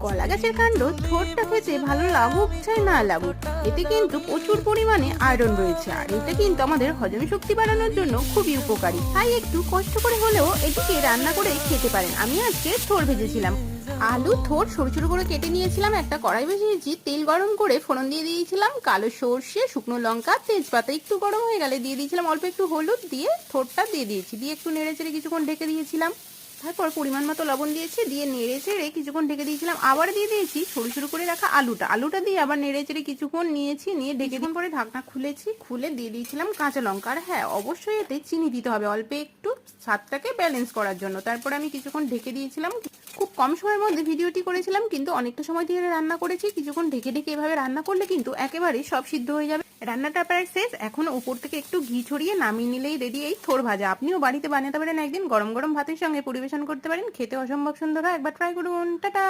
কলা গাছের কাণ্ড থোড়টা খেতে ভালো লাগুক চাই না লাগুক, এতে কিন্তু প্রচুর পরিমাণে আয়রন রয়েছে, আর এটা কিন্তু আমাদের হজম শক্তি বাড়ানোর জন্য খুবই উপকারী। তাই একটু কষ্ট করে হলেও এটিকে রান্না করে খেতে পারেন। আমি আজকে থোড় ভেজেছিলাম। আলু থোড় সরু সরু করে কেটে নিয়েছিলাম, একটা কড়াই বসিয়েছি, তেল গরম করে ফোড়ন দিয়ে দিয়েছিলাম কালো সর্ষে, শুকনো লঙ্কা, তেজপাতা। একটু গরম হয়ে গেলে দিয়ে দিয়েছিলাম অল্প একটু হলুদ, দিয়ে থোড়টা দিয়ে দিয়েছি, দিয়ে একটু নেড়ে চেড়ে কিছুক্ষণ ঢেকে দিয়েছিলাম। তারপর পরিমাণ মতো লবণ দিয়েছি, দিয়ে নেড়ে চেড়ে কিছুক্ষণ ঢেকে দিয়েছিলাম। আবার দিয়ে দিয়েছি সরু সরু করে রাখা আলুটা দিয়ে আবার নেড়ে চেড়ে কিছুক্ষণ নিয়েছি, নিয়ে ঢেকে দিন পরে ঢাকনা খুলেছি, খুলে দিয়ে দিয়েছিলাম কাঁচা লঙ্কা। আর হ্যাঁ, অবশ্যই এতে চিনি দিতে হবে অল্প একটু, স্বাদটাকে ব্যালেন্স করার জন্য। তারপর আমি কিছুক্ষণ ঢেকে দিয়েছিলাম। খুব কম সময়ের মধ্যে ভিডিওটি করেছিলাম, কিন্তু অনেকটা সময় ধরে রান্না করেছি। কিছুক্ষণ ঢেকে ঢেকে এভাবে রান্না করলে কিন্তু একেবারে সব সিদ্ধ হয়ে যাবে। রান্নাটা প্রায় শেষ, এখন উপর থেকে একটু ঘি ছড়িয়ে নামিয়ে নিলেই রেডি এই থোড় ভাজা। আপনিও বাড়িতে বানাতে পারেন, একদিন গরম গরম ভাতের সঙ্গে পরিবেশন করতে পারেন, খেতে অসম্ভব সুন্দর হয়। একবার ট্রাই করুন। টাটা।